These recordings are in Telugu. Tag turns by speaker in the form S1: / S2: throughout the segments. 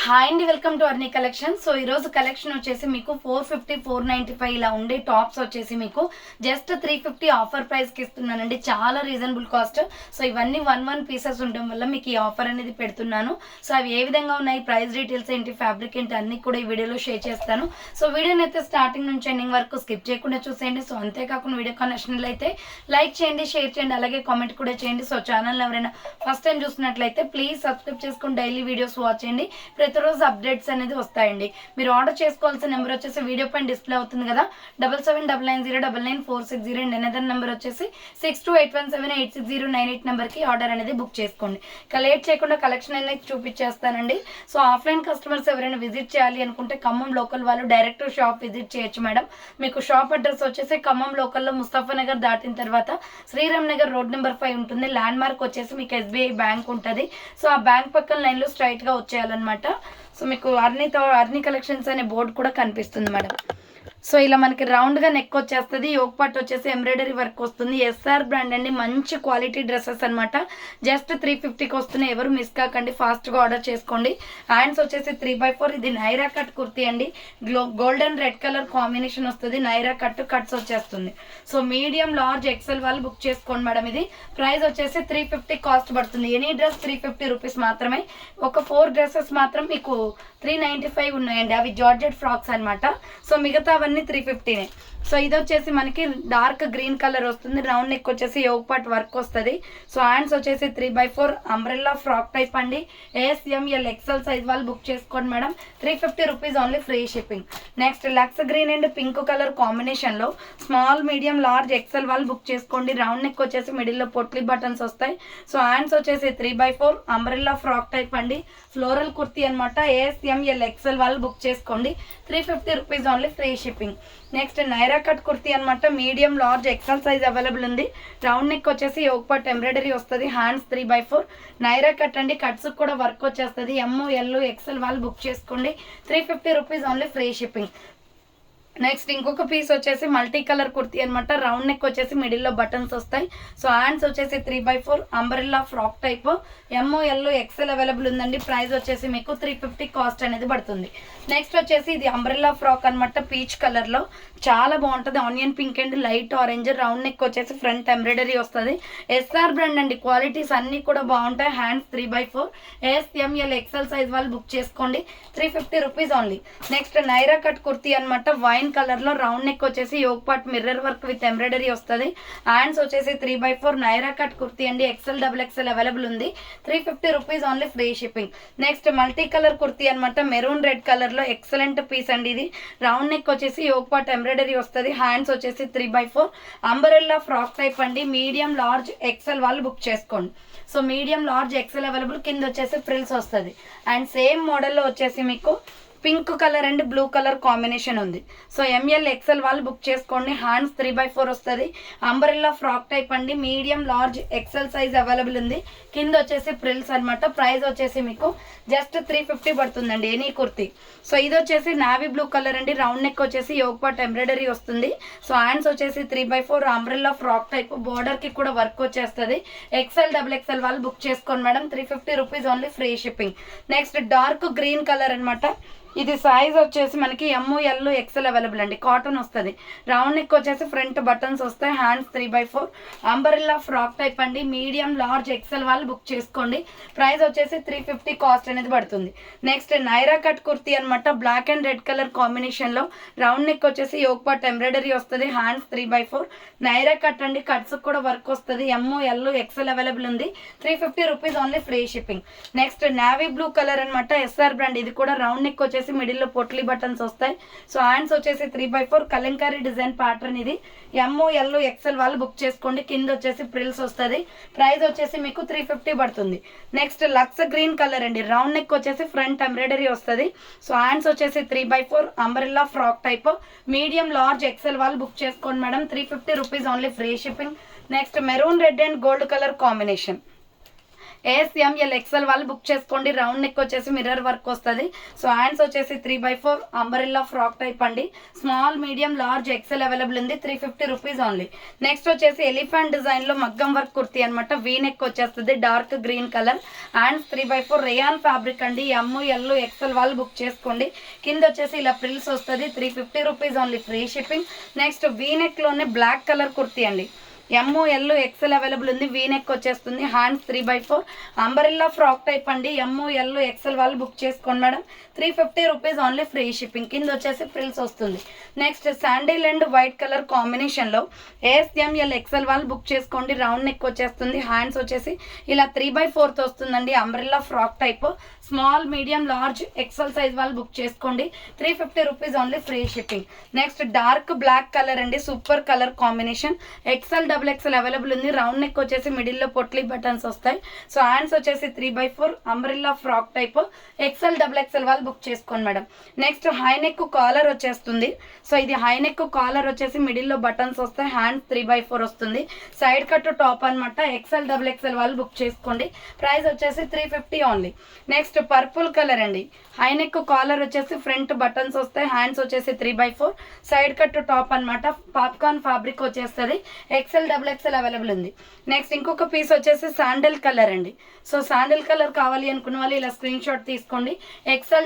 S1: హాయ్ అండి, welcome to Arni collection. So ఈరోజు కలెక్షన్ వచ్చేసి మీకు 450 495 ఇలా ఉండే టాప్స్ వచ్చేసి మీకు జస్ట్ 350 ఆఫర్ ప్రైస్కి ఇస్తున్నానండి. చాలా రీజనబుల్ కాస్ట్. సో ఇవన్నీ 1 పీసెస్ ఉండడం వల్ల మీకు ఈ ఆఫర్ అనేది పెడుతున్నాను. సో అవి ఏ విధంగా ఉన్నాయి, ప్రైస్ డీటెయిల్స్ ఏంటి, ఫ్యాబ్రిక్ ఏంటి అన్నీ కూడా ఈ వీడియోలో షేర్ చేస్తాను. సో వీడియోని అయితే స్టార్టింగ్ నుంచి ఎండింగ్ వరకు స్కిప్ చేయకుండా చూసేయండి. సో అంతేకాకుండా వీడియో కనెక్షన్ అయితే లైక్ చేయండి, షేర్ చేయండి, అలాగే కామెంట్ కూడా చేయండి. సో ఛానల్ ఎవరైనా ఫస్ట్ టైం చూసినట్లయితే ప్లీజ్ సబ్స్క్రైబ్ చేసుకుని డైలీ వీడియోస్ వాచ్ చేయండి. ప్రతిరోజు అప్డేట్స్ అనేది వస్తాయండి. మీరు ఆర్డర్ చేసుకోవాల్సిన నెంబర్ వచ్చేసి వీడియో పైన డిస్ప్లే అవుతుంది కదా, 7799099460 అండ్ అనదర్ నెంబర్ వచ్చేసి 6281786098 నెంబర్కి ఆర్డర్ అనేది బుక్ చేసుకోండి. ఇక లేట్ చేయకుండా కలెక్షన్ అనేది చూపించేస్తానండి. సో ఆఫ్లైన్ కస్టమర్స్ ఎవరైనా విజిట్ చేయాలి అనుకుంటే ఖమ్మం లోకల్ వాళ్ళు డైరెక్ట్ షాప్ విజిట్ చేయొచ్చు మేడం. మీకు షాప్ అడ్రస్ వచ్చేసి ఖమ్మం లోకల్లో ముస్తఫా నగర్ దాటిన తర్వాత శ్రీరామ్ నగర్ రోడ్ నెంబర్ 5 ఉంటుంది. ల్యాండ్ మార్క్ వచ్చేసి మీకు ఎస్బీఐ బ్యాంక్ ఉంటుంది. సో ఆ బ్యాంక్ పక్కన లైన్లో స్ట్రైట్గా వచ్చేయాలన్నమాట. సో మీకు అర్నీ కలెక్షన్స్ అనే బోర్డు కూడా కనిపిస్తుంది మేడం. సో ఇలా మనకి రౌండ్గా నెక్ వచ్చేస్తుంది. యోగ్ పార్ట్ వచ్చేసి ఎంబ్రాయిడరీ వర్క్ వస్తుంది. ఎస్ఆర్ బ్రాండ్ అండి, మంచి క్వాలిటీ డ్రెస్సెస్ అనమాట. జస్ట్ 350కి వస్తున్నాయి. ఎవరు మిస్ కాకండి, ఫాస్ట్గా ఆర్డర్ చేసుకోండి. హ్యాండ్స్ వచ్చేసి 3x4. ఇది నైరా కట్ కుర్తీ అండి. గోల్డెన్ రెడ్ కలర్ కాంబినేషన్ వస్తుంది. నైరా కట్స్ వచ్చేస్తుంది. సో మీడియం లార్జ్ ఎక్సెల్ వాళ్ళు బుక్ చేసుకోండి మేడం. ఇది ప్రైస్ వచ్చేసి 350 కాస్ట్ పడుతుంది. ఎనీ డ్రెస్ 350 రూపీస్ మాత్రమే. ఒక 4 డ్రెస్సెస్ మాత్రం మీకు 395 ఉన్నాయండి. అవి జార్జెట్ ఫ్రాక్స్ అనమాట. సో మిగతావన్నీ 350నే. సో ఇది వచ్చేసి మనకి డార్క్ గ్రీన్ కలర్ వస్తుంది. రౌండ్ నెక్ వచ్చేసి యోగ్ పార్ట్ వర్క్ వస్తుంది. సో హ్యాండ్స్ వచ్చేసి 3x4 అంబ్రెల్లా ఫ్రాక్ టైప్ అండి. ASML ఎక్సెల్ సైజ్ వాళ్ళు బుక్ చేసుకోండి madam. 350 rupees only, free shipping. Next Lux green and pink colour కాంబినేషన్లో స్మాల్ మీడియం లార్జ్ ఎక్సెల్ వాళ్ళు బుక్ చేసుకోండి. రౌండ్ నెక్ వచ్చేసి మిడిల్లో పొట్లీ బటన్స్ వస్తాయి. సో హ్యాండ్స్ వచ్చేసి 3x4 అంబ్రెల్లా ఫ్రాక్ టైప్ అండి. ఫ్లోరల్ కుర్తీ అనమాట. ASML ఎక్సెల్ వాళ్ళు బుక్ చేసుకోండి. 350 rupees only, free shipping. Next Naira cut kurti అనమాట. Medium large XL size available ఉంది. రౌండ్ నెక్ వచ్చేసి యోగ్ పార్ట్ ఎంబ్రాయిడరీ వస్తుంది. హ్యాండ్స్ 3x4 నైరా కట్ అండి. కట్స్ కూడా వర్క్ వచ్చేస్తుంది. ML XL వాళ్ళు బుక్ చేసుకోండి. 350 rupees only, free shipping. Next ఇంకొక పీస్ వచ్చేసి మల్టీ కలర్ కుర్తీ అనమాట. రౌండ్ నెక్ వచ్చేసి మిడిల్లో బటన్స్ వస్తాయి. సో హ్యాండ్స్ వచ్చేసి 3x4 umbrella frock type. ML XL available ఉందండి. ప్రైస్ వచ్చేసి మీకు 350 కాస్ట్ అనేది పడుతుంది. నెక్స్ట్ వచ్చేసి ఇది అంబ్రెల్లా ఫ్రాక్ అనమాట. పీచ్ కలర్లో చాలా బాగుంటుంది. Onion pink and light orange. Round neck వచ్చేసి ఫ్రంట్ ఎంబ్రాయిడరీ వస్తుంది. ఎస్ఆర్ బ్రాండ్ అండి. క్వాలిటీస్ అన్నీ కూడా బాగుంటాయి. Hands 3x4 ASML XL size వాళ్ళు బుక్ చేసుకోండి. 350 rupees only. Next Naira cut kurti అనమాట. వైన్ కలర్ లో రౌండ్ నెక్ వచ్చేసి yoke part mirror work with embroidery వస్తుంది. హ్యాండ్స్ వచ్చేసి 3x4 నైరా కట్ కుర్తీ అండి. XL XXL అవైలబుల్ ఉంది. 350 rupees only, free shipping. Next multi colour kurti అనమాట. మెరూన్ రెడ్ కలర్ లో ఎక్సలెంట్ పీస్ అండి. ఇది రౌండ్ నెక్ వచ్చేసి యోగ్ పార్ట్ ఎంబ్రాయిడరీ వస్తుంది. హ్యాండ్స్ వచ్చేసి 3x4 అంబరెల్లా ఫ్రాక్ టైప్ అండి. మీడియం లార్జ్ XL వాళ్ళు బుక్ చేసుకోండి. So medium large XL available. కింద వచ్చేసి ఫ్రిల్స్ వస్తుంది. అండ్ సేమ్ మోడల్లో వచ్చేసి మీకు pink colour and blue colour combination ఉంది. సో ML XL వాళ్ళు బుక్ చేసుకోండి. హ్యాండ్స్ 3x4 వస్తుంది. అంబరెల్లా ఫ్రాక్ టైప్ అండి. Medium large XL size available ఉంది. కింద వచ్చేసి ప్రిల్స్ అనమాట. ప్రైస్ వచ్చేసి మీకు జస్ట్ 350 పడుతుందండి ఎనీ కుర్తీ. సో ఇది వచ్చేసి నావీ బ్లూ కలర్ అండి. రౌండ్ నెక్ వచ్చేసి యోగ్ పార్ట్ ఎంబ్రాయిడరీ వస్తుంది. సో హ్యాండ్స్ వచ్చేసి 3x4 అంబ్రెల్లా ఫ్రాక్ టైప్. బోర్డర్కి కూడా వర్క్ వచ్చేస్తుంది. XL XXL వాళ్ళు బుక్ చేసుకోండి madam. 350 rupees only, free shipping. Next dark green colour అనమాట. ఇది సైజ్ వచ్చేసి మనకి ML XL అవైలబుల్ అండి. కాటన్ వస్తుంది. రౌండ్ నెక్ వచ్చేసి ఫ్రంట్ బటన్స్ వస్తాయి. Hands 3x4 umbrella frock type అండి. మీడియం లార్జ్ XL వాళ్ళు బుక్ చేసుకోండి. ప్రైస్ వచ్చేసి 350 కాస్ట్ అనేది పడుతుంది. నెక్స్ట్ నైరా కట్ కుర్తీ అనమాట. Black and red colour combination లో రౌండ్ నెక్ వచ్చేసి యోగ్ పార్ట్ ఎంబ్రాయిడరీ వస్తుంది. హ్యాండ్స్ 3x4 నైరా కట్ అండి. కట్స్ కూడా వర్క్ వస్తుంది. ML XL అవైలబుల్ ఉంది. 350 rupees only, free shipping. Next navy blue colour అనమాట. SR brand. ఇది కూడా రౌండ్ నెక్ వచ్చేసి మిడిల్లో పొట్లీ బటన్స్ వస్తాయి. సో హ్యాండ్స్ వచ్చేసి 3x4 కలంకారీ డిజైన్ ప్యాటర్న్. ఇది ML XL వాళ్ళు బుక్ చేసుకోండి. కింద వచ్చేసి ప్రిల్స్ వస్తుంది. ప్రైస్ వచ్చేసి మీకు 350 పడుతుంది. నెక్స్ట్ లక్స్ గ్రీన్ కలర్ అండి. రౌండ్ నెక్ వచ్చేసి ఫ్రంట్ ఎంబ్రాయిడరీ వస్తుంది. సో హ్యాండ్స్ వచ్చేసి 3x4 umbrella frock type. Medium large XL వాళ్ళు బుక్ చేసుకోండి madam. 350 rupees only, free shipping. Next maroon red and gold colour combination. ASML XL వాళ్ళు బుక్ చేసుకోండి. రౌండ్ నెక్ వచ్చేసి మిర్రర్ వర్క్ వస్తుంది. సో హ్యాండ్స్ వచ్చేసి 3/4 అంబరెల్లా ఫ్రాక్ టైప్ అండి. Small medium large XL available ఉంది. 350 రూపీస్ ఓన్లీ. నెక్స్ట్ వచ్చేసి ఎలిఫెంట్ డిజైన్ లో మగ్గం వర్క్ కుర్తీ అనమాట. వీ నెక్ వచ్చేస్తుంది, dark green colour. Hands 3/4 rayon fabric అండి. ML XL వాళ్ళు బుక్ చేసుకోండి. కింద వచ్చేసి ఇలా ప్రిల్స్ వస్తుంది. 350 rupees only, free shipping. Next V neck లోనే బ్లాక్ కలర్ కుర్తీ అండి. ML XL అవైలబుల్ ఉంది. వీ నెక్ వచ్చేస్తుంది. హ్యాండ్స్ 3/4 అంబరెల్లా ఫ్రాక్ టైప్ అండి. ML XL వాళ్ళు బుక్ చేసుకోండి madam. 350 rupees only, free shipping. కింద వచ్చేసి ఫ్రిల్స్ వస్తుంది. Next sandal and white colour combination లో ASML XL వాళ్ళు బుక్ చేసుకోండి. రౌండ్ నెక్ వచ్చేస్తుంది. హ్యాండ్స్ వచ్చేసి ఇలా 3/4 వస్తుందండి. Umbrella frock type. Small medium large XL size వాళ్ళు బుక్ చేసుకోండి. 350 rupees only, free shipping. Next dark black colour అండి. Super colour combination. XL available ఉంది. రౌండ్ నెక్ వచ్చేసి మిడిల్ లో పొట్లీ బటన్స్ వస్తాయి. సో హ్యాండ్స్ వచ్చేసి 3/4 అంబ్రెల్లా ఫ్రాక్ టైప్. XL వాళ్ళు బుక్ చేసుకోండి madam. Next high neck collar వచ్చేస్తుంది. సో ఇది హై నెక్ కాలర్ వచ్చేసి మిడిల్ లో బటన్స్ వస్తాయి. హ్యాండ్స్ 3/4 వస్తుంది. సైడ్ కట్ టాప్ అనమాట. XL వాళ్ళు బుక్ చేసుకోండి. ప్రైస్ వచ్చేసి 350 ఓన్లీ. నెక్స్ట్ పర్పుల్ కలర్ అండి. హై నెక్ కాలర్ వచ్చేసి ఫ్రంట్ బటన్స్ వస్తాయి. హ్యాండ్స్ వచ్చేసి 3/4 సైడ్ కట్ టాప్ అనమాట. పాప్కార్న్ ఫ్యాబ్రిక్ వచ్చేస్తుంది. XL అవైలబుల్ ఉంది. నెక్స్ట్ ఇంకొక పీస్ వచ్చేసి శాండిల్ కలర్ అండి. సో శాండిల్ కలర్ కావాలి అనుకున్న వాళ్ళు ఇలా స్క్రీన్ షాట్ తీసుకోండి. XL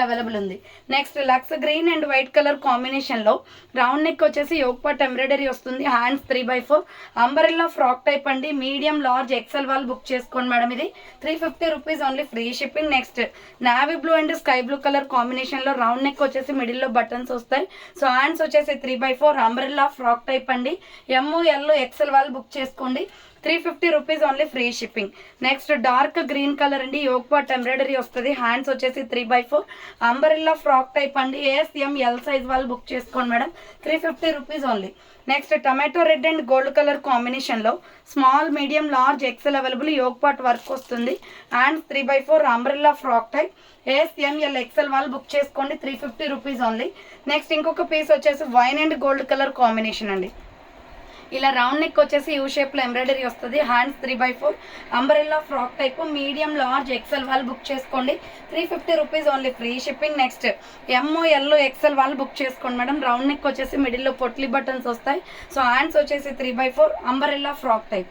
S1: అవైలబుల్ ఉంది. Next Lux green and white colour combination లో రౌండ్ నెక్ వచ్చేసి యోక్ పార్ట్ ఎంబ్రాయిడరీ వస్తుంది. హ్యాండ్స్ 3/4 అంబరెల్లా ఫ్రాక్ టైప్ అండి. మీడియం లార్జ్ XL వాళ్ళు బుక్ చేసుకోండి మేడం. ఇది 350 rupees only, free shipping. Next navy blue and sky blue colour combination లో రౌండ్ నెక్ వచ్చేసి మిడిల్ లో బటన్స్ వస్తాయి. సో హ్యాండ్స్ వచ్చేసి 3/4 అంబ్రెల్లా ఫ్రాక్ టైప్ అండి. ML XL వాళ్ళు బుక్ చేసుకోండి. 350 rupees only, free shipping. Next dark green colour అండి. యోక్ పార్ట్ ఎంబ్రాయిడరీ వస్తుంది. హ్యాండ్స్ వచ్చేసి 3/4 అంబరెల్లా ఫ్రాక్ టైప్ అండి. ASML సైజ్ వాళ్ళు బుక్ చేసుకోండి madam. 350 rupees only. Next tomato red and gold colour combination లో small medium large XL available. Yoke part work వస్తుంది. Hands 3/4 umbrella frock type. ASML XL వాళ్ళు బుక్ చేసుకోండి. 350 రూపీస్ ఓన్లీ. నెక్స్ట్ ఇంకొక పీస్ వచ్చేసి wine and gold colour combination అండి. ఇలా రౌండ్ నెక్ వచ్చేసి యూ షేప్ లో ఎంబ్రాయిడరీ వస్తుంది. Hands 3/4 umbrella frock type. Medium large XL వాళ్ళు బుక్ చేసుకోండి. 350 rupees only, free shipping. Next ML XL వాళ్ళు బుక్ చేసుకోండి మేడం. రౌండ్ నెక్ వచ్చేసి మిడిల్ లో పొట్లీ బటన్స్ వస్తాయి. సో హ్యాండ్స్ వచ్చేసి 3/4 umbrella frock type.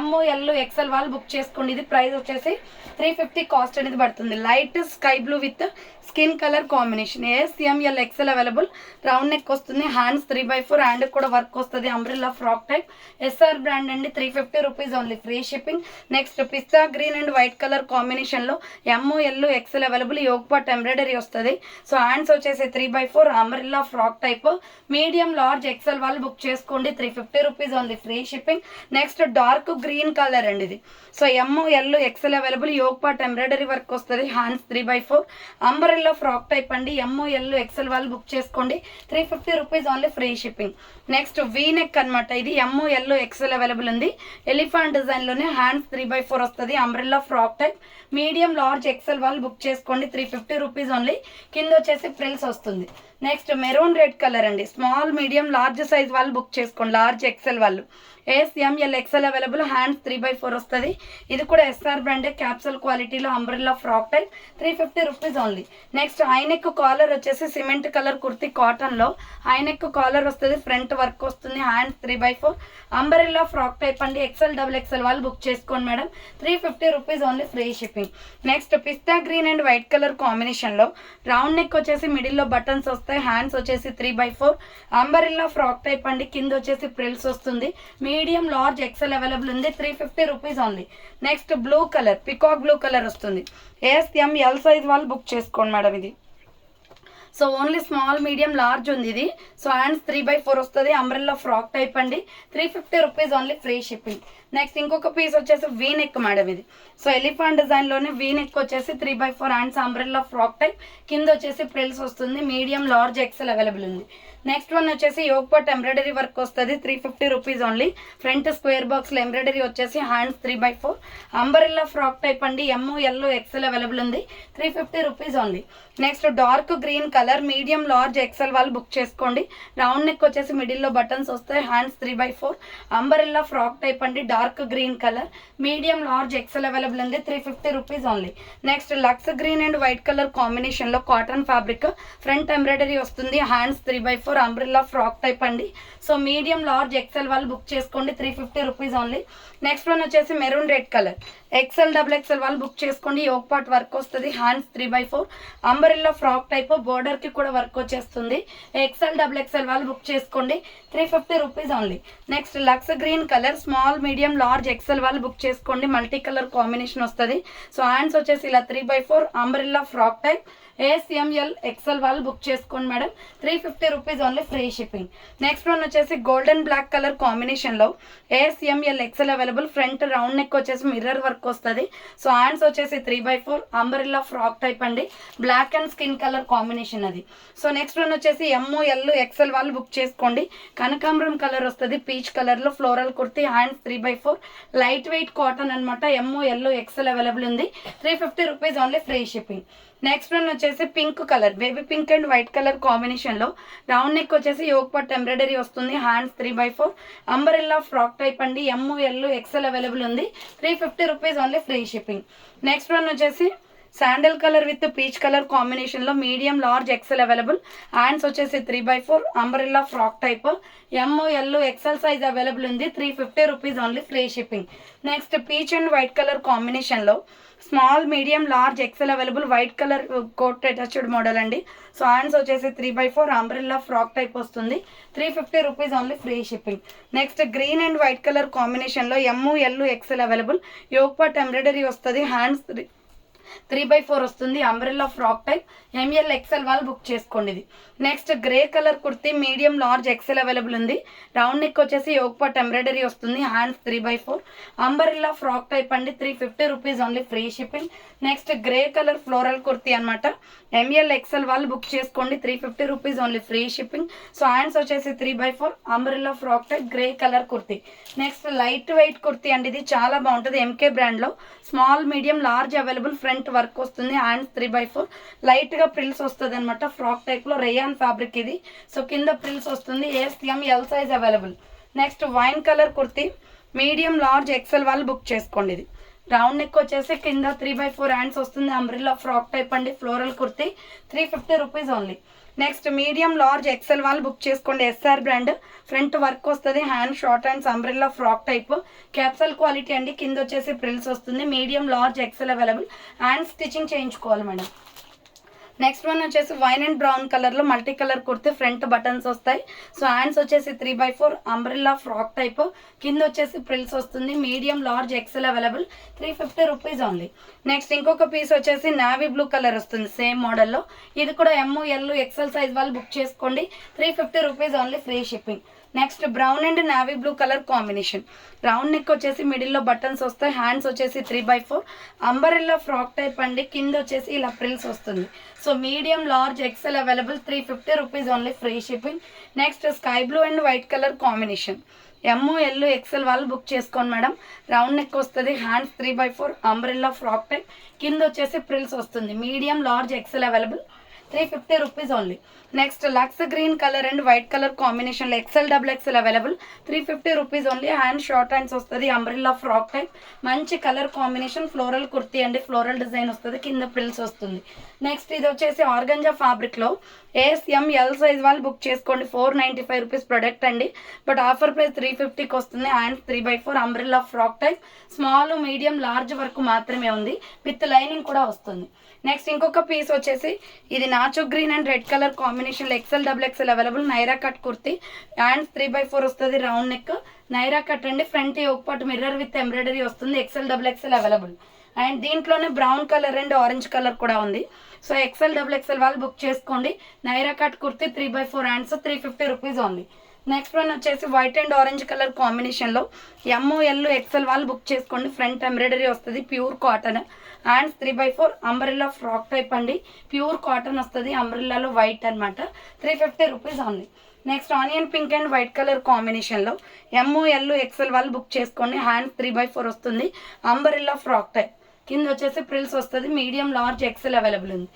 S1: ML XL వాళ్ళు బుక్ చేసుకోండి. ఇది ప్రైస్ వచ్చేసి 350 కాస్ట్ అనేది పడుతుంది. Light sky blue with skin colour combination. ASML XL available. Round neck వస్తుంది. హ్యాండ్స్ 3/4 హ్యాండ్ కూడా వర్క్ వస్తుంది. Umbrella frock type. SR brand అండి. 350 rupees only, free shipping. Next pista green and white colour combination లో ML XL available. Yoke part embroidery వస్తుంది. సో హ్యాండ్స్ వచ్చేసి 3/4 umbrella frock type. Medium large XL వాళ్ళు బుక్ చేసుకోండి. 350 rupees only, free shipping. Next dark green colour అండి ఇది. So ML XL available. Yoke part embroidery work వస్తుంది. హ్యాండ్స్ 3/4 అంబ్రెల్లా ఫ్రాక్ టైప్ అండి. ML XL వాళ్ళు బుక్ చేసుకోండి. 350 rupees only, free shipping. Next V neck అనమాట. ఇది ML XL అవైలబుల్ ఉంది. ఎలిఫెంట్ డిజైన్ లోనే హ్యాండ్స్ 3/4 వస్తుంది. Umbrella frock type. Medium large XL వాళ్ళు బుక్ చేసుకోండి. 350 రూపీస్ ఓన్లీ. కింద వచ్చేసి ఫ్రిల్స్ వస్తుంది. నెక్స్ట్ మెరూన్ రెడ్ కలర్ అండి. స్మాల్ మీడియం లార్జ్ సైజ్ వాళ్ళు బుక్ చేసుకోండి. లార్జ్ XL వాళ్ళు. ASML XL available. హ్యాండ్స్ 3/4 వస్తుంది. ఇది కూడా SR బ్రాండ్ క్యాప్సూల్ క్వాలిటీలో umbrella frock type. 350 rupees only. Next high neck collar వచ్చేసి సిమెంట్ కలర్ కుర్తీ కాటన్ లో హై నెక్ కాలర్ వస్తుంది. ఫ్రంట్ వర్క్ వస్తుంది. హ్యాండ్స్ 3/4 అంబ్రెల్లా ఫ్రాక్ టైప్ అండి. XL వాళ్ళు బుక్ చేసుకోండి madam. 350 rupees only, free shipping. Next pista green and white colour combination లో రౌండ్ నెక్ వచ్చేసి మిడిల్ లో బటన్స్ వస్తాయి. హ్యాండ్స్ వచ్చేసి 3/4 అంబ్రెల్లా ఫ్రాక్ టైప్ అండి. కింద వచ్చేసి ప్రిల్స్ వస్తుంది. మీడియం లార్జ్ XL అవైలబుల్ ఉంది. 350 rupees only. Next blue colour, peacock blue colour వస్తుంది. ASML సైజ్ వాళ్ళు బుక్ చేసుకోండి మేడం. ఇది so only small medium large ఉంది ఇది. సో హ్యాండ్స్ 3/4 వస్తుంది. అంబ్రెల్లా ఫ్రాక్ టైప్ అండి. 350 rupees only, free shipping. Next ఇంకొక పీస్ వచ్చేసి వీ నెక్ మేడం. ఇది సో ఎలిఫెంట్ డిజైన్ లోనే వీ నెక్ వచ్చేసి 3/4 హ్యాండ్స్ అంబ్రెల్లా ఫ్రాక్ టైప్. కింద వచ్చేసి ప్రిల్స్ వస్తుంది. మీడియం లార్జ్ XL అవైలబుల్ ఉంది. నెక్స్ట్ వన్ వచ్చేసి యోక్ పార్ట్ ఎంబ్రాయిడరీ వర్క్ వస్తుంది. 350 rupees only. Front square box లో ఎంబ్రాయిడరీ వచ్చేసి హ్యాండ్స్ 3/4 అంబ్రెల్లా ఫ్రాక్ టైప్ అండి. ML XL అవైలబుల్ ఉంది. 350 rupees only. Next dark green colour medium large XL వాళ్ళు బుక్ చేసుకోండి. రౌండ్ నెక్ వచ్చేసి మిడిల్ లో బటన్స్ వస్తాయి. హ్యాండ్స్ 3/4 అంబ్రెల్లా ఫ్రాక్ టైప్ అండి. Dark green colour, medium large XL available ఉంది, 350 rupees only. Next Lux green and white colour కాంబినేషన్లో కాటన్ ఫ్యాబ్రిక్, ఫ్రంట్ ఎంబ్రాయిడరీ వస్తుంది, హ్యాండ్స్ 3/4 అంబ్రెల్లా ఫ్రాక్ టైప్ అండి. సో మీడియం లార్జ్ ఎక్సెల్ వాళ్ళు బుక్ చేసుకోండి, 350 రూపీస్ ఓన్లీ. నెక్స్ట్ వన్ వచ్చేసి maroon red colour, XL double XL వాళ్ళు బుక్ చేసుకోండి. యోక్ పార్ట్ వర్క్ వస్తుంది, హ్యాండ్స్ 3/4 అంబ్రెల్లా ఫ్రాక్ టైప్, బోర్డర్కి కూడా వర్క్ వచ్చేస్తుంది. ఎక్సెల్ డబుల్ ఎక్సెల్ వాళ్ళు బుక్ చేసుకోండి, 350 rupees only. Next Lux green colour, small medium large XL వాళ్ళు బుక్ చేసుకోండి, మల్టీ కలర్ కాంబినేషన్ వస్తుంది. సో హ్యాండ్స్ వచ్చేసి ఇలా 3/4 umbrella frock type, ASML XL వాళ్ళు బుక్ చేసుకోండి madam, 350 rupees only, free shipping. Next one వచ్చేసి గోల్డెన్ బ్లాక్ కలర్ కాంబినేషన్లో ASML XL available, front round neck వచ్చేసి మిర్రర్ వర్క్ వస్తుంది. సో హ్యాండ్స్ వచ్చేసి 3/4 అంబ్రెల్లా ఫ్రాక్ టైప్ అండి, black and skin colour combination అది. సో నెక్స్ట్ వన్ వచ్చేసి ఎంఓఎల్ ఎక్సెల్ వాళ్ళు బుక్ చేసుకోండి, కనకాంబరం కలర్ వస్తుంది, పీచ్ కలర్లో floral kurti, hands 3/4 light weight cotton అనమాట. ఎంఓఎల్ ఎక్సెల్ అవైలబుల్ ఉంది, 350 rupees only, free shipping. Next one వచ్చేసి pink colour, baby pink and white colour కాంబినేషన్లో రౌండ్ నెక్ వచ్చేసి యోక్ పట్ ఎంబ్రాయిడరీ వస్తుంది, హ్యాండ్స్ 3/4 అంబరెల్లా ఫ్రాక్ టైప్ అండి. ఎంఓఎల్ ఎక్సెల్ అవైలబుల్ ఉంది, 350 rupees only, free shipping. Next one వచ్చేసి sandal colour with peach colour కాంబినేషన్లో medium large XL available, hands వచ్చేసి 3/4 umbrella frock type, M L XL size available ఉంది, 350 rupees only, free shipping. Next peach and white colour కాంబినేషన్లో small medium large XL available, white colour coat attached model అండి. సో హ్యాండ్స్ వచ్చేసి 3/4 అంబ్రెల్లా ఫ్రాక్ టైప్ వస్తుంది, 350 rupees only, free shipping. Next green and white colour కాంబినేషన్లో M L XL available, yoke part embroidery వస్తుంది, హ్యాండ్స్ 3/4 వస్తుంది, umbrella frock type, ML XL వాళ్ళు బుక్ చేసుకోండి ఇది. Next grey colour kurti, medium large XL available ఉంది, రౌండ్ నెక్ వచ్చేసి యోక్ పార్ట్ ఎంబ్రాయిడరీ వస్తుంది, హ్యాండ్స్ 3/4 అంబ్రెల్లా ఫ్రాక్ టైప్ అండి, 350 rupees only, free shipping. Next grey colour floral kurti అనమాట, ఎంఎల్ ఎక్సెల్ వాళ్ళు బుక్ చేసుకోండి, 350 rupees only, free shipping. So hands వచ్చేసి 3/4 umbrella frock type grey colour kurti. Next light weight kurti అండి, ఇది చాలా బాగుంటుంది, ఎంకే బ్రాండ్లో small medium large available, front work వస్తుంది, హ్యాండ్స్ 3/4 లైట్గా ప్రిల్స్ వస్తుంది అనమాట, ఫ్రాక్ టైప్లో రేయాన్ ఫ్యాబ్రిక్ ఇది. సో కింద ప్రిల్స్ వస్తుంది, L size available. Next wine colour kurti, medium large XL వాళ్ళు బుక్ చేసుకోండి ఇది. రౌండ్ నెక్ వచ్చేసి కింద 3/4 హ్యాండ్స్ వస్తుంది, అంబ్రెల్లా ఫ్రాక్ టైప్ అండి, floral kurti, 350 rupees only. Next medium large XL వాళ్ళు బుక్ చేసుకోండి, ఎస్ఆర్ బ్రాండ్, ఫ్రంట్ వర్క్ వస్తుంది, hand short hands umbrella frock type, capsule quality అండి, కింద వచ్చేసి ప్రిల్స్ వస్తుంది, medium large XL available, hand stitching చేయించుకోవాలి మేడం. నెక్స్ట్ వన్ వచ్చేసి వైన్ అండ్ బ్రౌన్ కలర్లో multi colour kurti, front buttons వస్తాయి. సో హ్యాండ్స్ వచ్చేసి 3/4 అంబ్రెల్లా ఫ్రాక్ టైప్, కింద వచ్చేసి ప్రిల్స్ వస్తుంది, medium large XL available, 350 rupees only. Next ఇంకొక పీస్ వచ్చేసి నావీ బ్లూ కలర్ వస్తుంది, సేమ్ మోడల్లో, ఇది కూడా ఎంఓఎల్ ఎక్సెల్ సైజ్ వాళ్ళు బుక్ చేసుకోండి, 350 rupees only, free shipping. Next brown and navy blue colour combination, round neck వచ్చేసి మిడిల్లో బటన్స్ వస్తాయి, హ్యాండ్స్ వచ్చేసి 3/4 అంబరెల్లా ఫ్రాక్ టైప్ అండి, కింద వచ్చేసి ఇలా ప్రిల్స్ వస్తుంది. So medium large XL available, 350 rupees only, free shipping. Next sky blue and white colour combination, M L XL వాళ్ళు బుక్ చేసుకోండి మేడం, రౌండ్ నెక్ వస్తుంది, హ్యాండ్స్ 3/4 అంబ్రెల్లా ఫ్రాక్ టైప్, కింద వచ్చేసి ప్రిల్స్ వస్తుంది, medium large XL available, 350 rupees only. Next Lux green colour and white colour కాంబినేషన్లో XL double XL available, 350 rupees only, hand short hands వస్తుంది, అంబ్రెల్లా ఫ్రాక్ టైప్, మంచి కలర్ కాంబినేషన్, ఫ్లోరల్ కుర్తీ అండి, ఫ్లోరల్ డిజైన్ వస్తుంది, కింద ప్రిల్స్ వస్తుంది. నెక్స్ట్ ఇది వచ్చేసి ఆర్గంజా ఫ్యాబ్రిక్లో ఎల్ సైజ్ వాళ్ళు బుక్ చేసుకోండి, 495 రూపీస్ ప్రొడక్ట్ అండి, బట్ ఆఫర్ ప్రైస్ 350కి వస్తుంది, hands 3/4 umbrella frock type, small medium large వరకు మాత్రమే ఉంది, విత్ లైనింగ్ కూడా వస్తుంది. నెక్స్ట్ ఇంకొక పీస్ వచ్చేసి ఇది నాచు గ్రీన్ అండ్ రెడ్ కలర్ కాంబినేషన్లో XL double XL available, Naira cut kurti, hands 3/4 వస్తుంది, రౌండ్ నెక్, నైరా కట్ అండి, ఫ్రంట్ ఒక పాటు మిర్రర్ విత్ ఎంబ్రాయిడరీ వస్తుంది, XL double XL available. And దీంట్లోనే brown colour and orange colour కూడా ఉంది. సో ఎక్సెల్ డబుల్ ఎక్సెల్ వాళ్ళు బుక్ చేసుకోండి, Naira cut kurti, 3/4 hands, 350 rupees only. Next one వచ్చేసి వైట్ అండ్ ఆరెంజ్ కలర్ కాంబినేషన్లో ఎంఓఎల్ ఎక్సెల్ వాళ్ళు బుక్ చేసుకోండి, ఫ్రంట్ ఎంబ్రాయిడరీ వస్తుంది, pure cotton, hands 3/4 umbrella frock type అండి, ప్యూర్ కాటన్ వస్తుంది, అంబ్రెల్లాలో వైట్ అనమాట, 350 rupees only. Next onion pink and white colour కాంబినేషన్లో ఎంఓఎల్ ఎక్సెల్ వాళ్ళు బుక్ చేసుకోండి, హ్యాండ్స్ 3/4 వస్తుంది, అంబ్రెల్లా ఫ్రాక్ టైప్, కింద వచ్చేసి ప్రిల్స్ వస్తుంది, మీడియం లార్జ్ ఎక్సెల్ అవైలబుల్ ఉంది.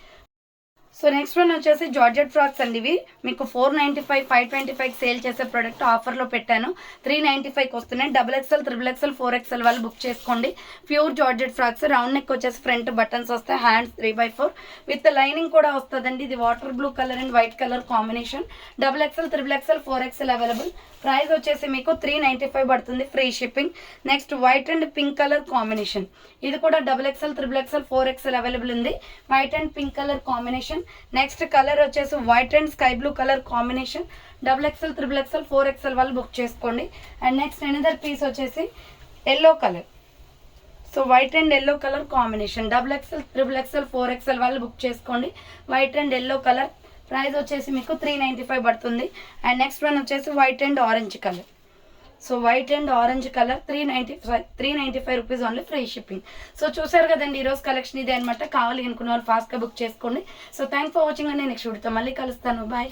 S1: సో నెక్స్ట్ వన్ వచ్చేసి జార్జెట్ ఫ్రాక్స్ అండి. ఇవి మీకు 495 525 సేల్ చేసే ప్రోడక్ట్ ఆఫర్లో పెట్టాను. 395కి వస్తున్నాయి. XXL, XXL, 4XL వాళ్ళు బుక్ చేసుకోండి. Pure georgette frocks. Round neck వచ్చేసి ఫ్రంట్ బటన్స్ వస్తాయి. హ్యాండ్స్ 3/4 విత్ లైనింగ్ కూడా వస్తుందండి. ఇది water blue colour and white colour combination. XXL, XXL, 4XL available. Price వచ్చేసి మీకు 395 పడుతుంది, free shipping. Next white and pink colour combination. ఇది కూడా XXL, XXL, 4XL అవైలబుల్ ఉంది. White and pink colour combination. Next colour వచ్చేసి white and sky blue colour combination. XXL, XXL, 4XL వాళ్ళు బుక్ చేసుకోండి. అండ్ నెక్స్ట్ ఎనదర్ పీస్ వచ్చేసి yellow colour. So white and yellow colour combination. XXL, XXL, 4XL వాళ్ళు బుక్ చేసుకోండి. White and yellow colour. Price వచ్చేసి మీకు 395 పడుతుంది. అండ్ నెక్స్ట్ వన్ వచ్చేసి white and orange colour. So white and orange colour 395 rupees only, free shipping. So చూసారు కదండి ఈరోజు కలెక్షన్ ఇదే అనమాట. కావాలి అనుకున్న వాళ్ళు ఫాస్ట్గా బుక్ చేసుకోండి. సో థ్యాంక్స్ ఫర్ వాచింగ్ అండి. నెక్స్ట్ వీడియోతో మళ్ళీ కలుస్తాను. బాయ్.